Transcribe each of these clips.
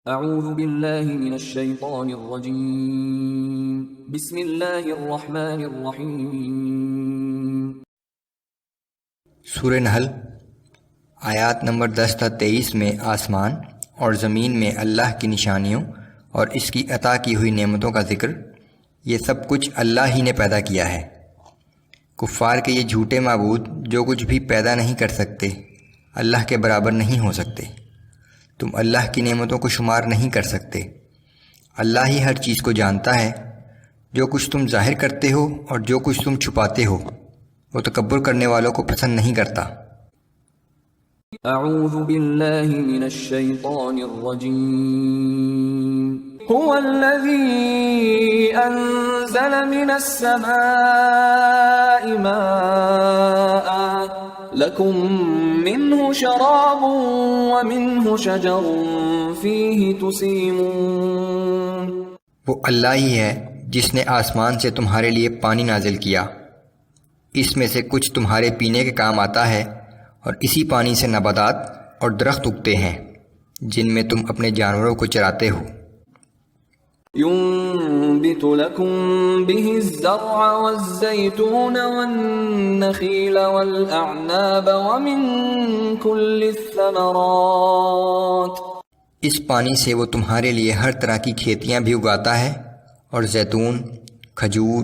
اعوذ باللہ من الشیطان الرجیم بسم اللہ الرحمن الرحیم۔ سورہ نحل آیات نمبر 10 تا 23 میں آسمان اور زمین میں اللہ کی نشانیوں اور اس کی عطا کی ہوئی نعمتوں کا ذکر، یہ سب کچھ اللہ ہی نے پیدا کیا ہے۔ کفار کے یہ جھوٹے معبود جو کچھ بھی پیدا نہیں کر سکتے اللہ کے برابر نہیں ہو سکتے۔ تم اللہ کی نعمتوں کو شمار نہیں کر سکتے۔ اللہ ہی ہر چیز کو جانتا ہے، جو کچھ تم ظاہر کرتے ہو اور جو کچھ تم چھپاتے ہو، وہ تکبر کرنے والوں کو پسند نہیں کرتا۔ اعوذ باللہ من الشیطان الرجیم۔ هو الذی انزل من السماء ماء لکم منہ شراب ومنہ شجر فیہ تسیمون۔ وہ اللہ ہی ہے جس نے آسمان سے تمہارے لیے پانی نازل کیا، اس میں سے کچھ تمہارے پینے کے کام آتا ہے، اور اسی پانی سے نباتات اور درخت اگتے ہیں جن میں تم اپنے جانوروں کو چراتے ہو۔ ينبت لكم به الزرع والزيتون والنخيل والأعناب ومن كل الثمرات۔ اس پانی سے وہ تمہارے لیے ہر طرح کی کھیتیاں بھی اگاتا ہے، اور زیتون، کھجور،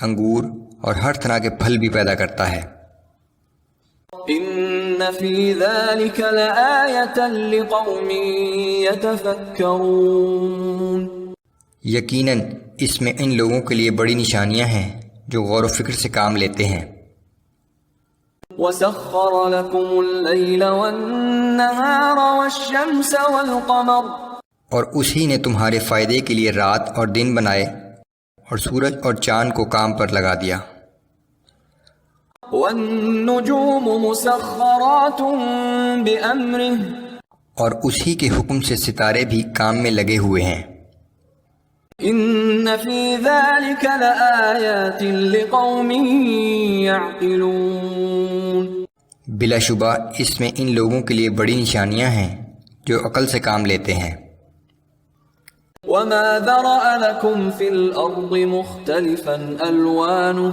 انگور اور ہر طرح کے پھل بھی پیدا کرتا ہے۔ ان فی ذلک لآیۃ لقوم یتفکرون۔ یقیناً اس میں ان لوگوں کے لیے بڑی نشانیاں ہیں جو غور و فکر سے کام لیتے ہیں۔ وَسَخَّرَ لَكُمُ اللَّيْلَ وَالنَّهَارَ وَالشَّمْسَ وَالْقَمَرَ، اور اسی نے تمہارے فائدے کے لیے رات اور دن بنائے اور سورج اور چاند کو کام پر لگا دیا۔ وَالنُّجُومُ مُسَخَّرَاتٌ بِأَمْرِهِ، اور اسی کے حکم سے ستارے بھی کام میں لگے ہوئے ہیں۔ ان فی ذلک لآیات لقوم یعقلون۔ بلا شبہ اس میں ان لوگوں کے لیے بڑی نشانیاں ہیں جو عقل سے کام لیتے ہیں۔ وما ذرأ لکم فی الارض مختلفا الوانہ،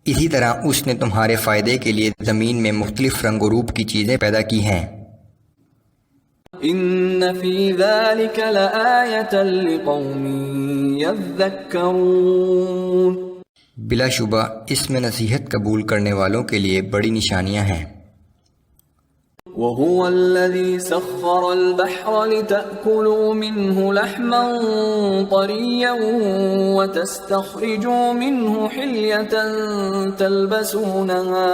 اسی طرح اس نے تمہارے فائدے کے لیے زمین میں مختلف رنگ و روپ کی چیزیں پیدا کی ہیں۔ ان فی ذلک لآیۃ لقوم یذکرون۔ بلا شبہ اس میں نصیحت قبول کرنے والوں کے لیے بڑی نشانیاں ہیں۔ وَهُوَ الَّذِي سَخَّرَ الْبَحْرَ لِتَأْكُلُوا مِنْهُ لَحْمًا طَرِيًّا وَتَسْتَخْرِجُوا مِنْهُ حِلْيَةً تَلْبَسُونَهَا۔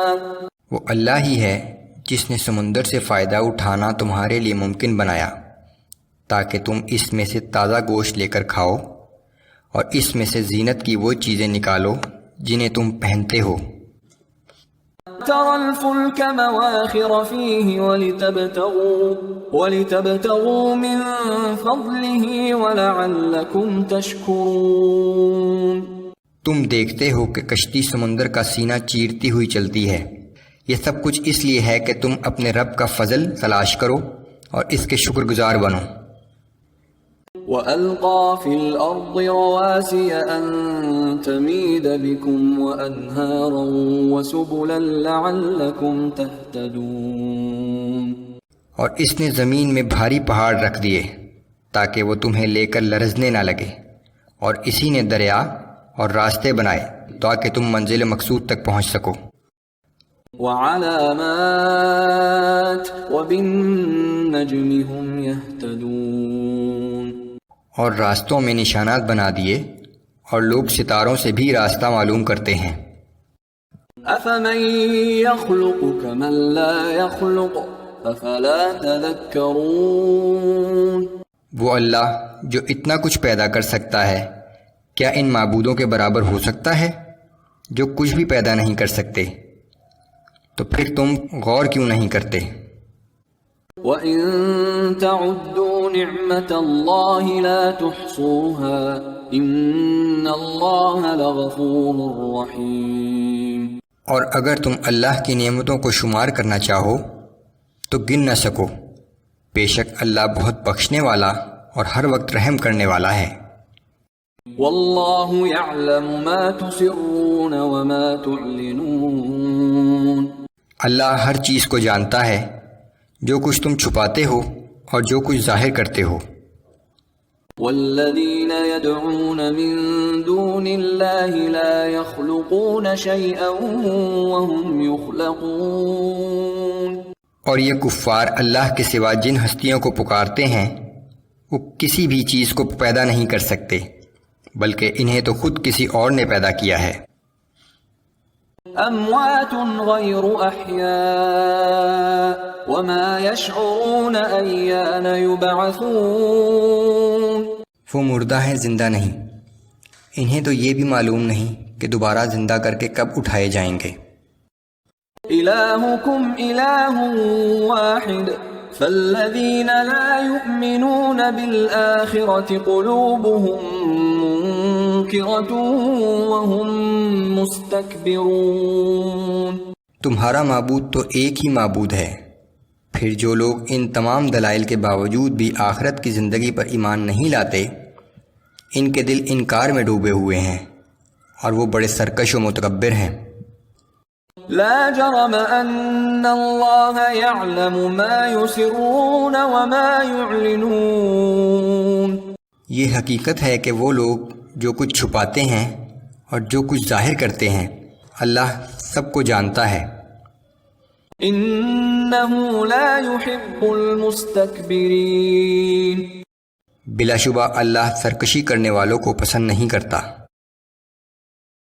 وہ اللہ ہی ہے جس نے سمندر سے فائدہ اٹھانا تمہارے لیے ممکن بنایا تاکہ تم اس میں سے تازہ گوشت لے کر کھاؤ، اور اس میں سے زینت کی وہ چیزیں نکالو جنہیں تم پہنتے ہو۔ تَرَى الْفُلْكَ مَوَاخِرَ فِيهِ وَلِتَبْتَغُوا مِنْ فَضْلِهِ وَلَعَلَّكُمْ تَشْكُرُونَ۔ تم دیکھتے ہو کہ کشتی سمندر کا سینہ چیرتی ہوئی چلتی ہے، یہ سب کچھ اس لیے ہے کہ تم اپنے رب کا فضل تلاش کرو اور اس کے شکر گزار بنو۔ وَأَلْقَى فِي الْأَرْضِ رَوَاسِيَ أَن تَمِيدَ بِكُمْ وَأَنْهَارًا وَسُبُلًا لَعَلَّكُمْ تَهْتَدُونَ۔ اور اس نے زمین میں بھاری پہاڑ رکھ دیے تاکہ وہ تمہیں لے کر لرزنے نہ لگے، اور اسی نے دریا اور راستے بنائے تاکہ تم منزل مقصود تک پہنچ سکو۔ وَعَلَامَاتٍ وَبِالنَّجْمِ هُمْ يَهْتَدُونَ۔ اور راستوں میں نشانات بنا دیے، اور لوگ ستاروں سے بھی راستہ معلوم کرتے ہیں۔ أَفَمَن يَخْلُقُ كَمَن لَّا يَخْلُقُ أَفَلَا تَذَكَّرُونَ۔ وہ اللہ جو اتنا کچھ پیدا کر سکتا ہے، کیا ان معبودوں کے برابر ہو سکتا ہے جو کچھ بھی پیدا نہیں کر سکتے؟ تو پھر تم غور کیوں نہیں کرتے؟ وَإِن تَعُدُّوا نِعْمَةَ اللَّهِ لَا تُحْصُوهَا إِنَّ اللَّهَ لَغَفُورٌ رَّحِيمٌ۔ اور اگر تم اللہ کی نعمتوں کو شمار کرنا چاہو تو گن نہ سکو، بے شک اللہ بہت بخشنے والا اور ہر وقت رحم کرنے والا ہے۔ واللہ یعلم ما تسرون وما تعلنون، اللہ ہر چیز کو جانتا ہے، جو کچھ تم چھپاتے ہو اور جو کچھ ظاہر کرتے ہو۔ والذین يدعون من دون اللہ لا يخلقون شیئا وهم يخلقون، اور یہ کفار اللہ کے سوا جن ہستیوں کو پکارتے ہیں وہ کسی بھی چیز کو پیدا نہیں کر سکتے، بلکہ انہیں تو خود کسی اور نے پیدا کیا ہے۔ اموات غیر احیاء وما يشعرون ایان یبعثون، وہ مردہ ہیں، زندہ نہیں، انہیں تو یہ بھی معلوم نہیں کہ دوبارہ زندہ کر کے کب اٹھائے جائیں گے۔ الہکم الہ واحد فالذین لا یؤمنون بالآخرة قلوبهم منکرة وهم مستکبرون، تمہارا معبود تو ایک ہی معبود ہے، پھر جو لوگ ان تمام دلائل کے باوجود بھی آخرت کی زندگی پر ایمان نہیں لاتے، ان کے دل انکار میں ڈوبے ہوئے ہیں اور وہ بڑے سرکش و متکبر ہیں۔ لا جرم ان اللہ یعلم ما یسرون وما یعلنون، یہ حقیقت ہے کہ وہ لوگ جو کچھ چھپاتے ہیں اور جو کچھ ظاہر کرتے ہیں اللہ سب کو جانتا ہے۔ انہ لا يحب المستکبرین، بلا شبہ اللہ سرکشی کرنے والوں کو پسند نہیں کرتا۔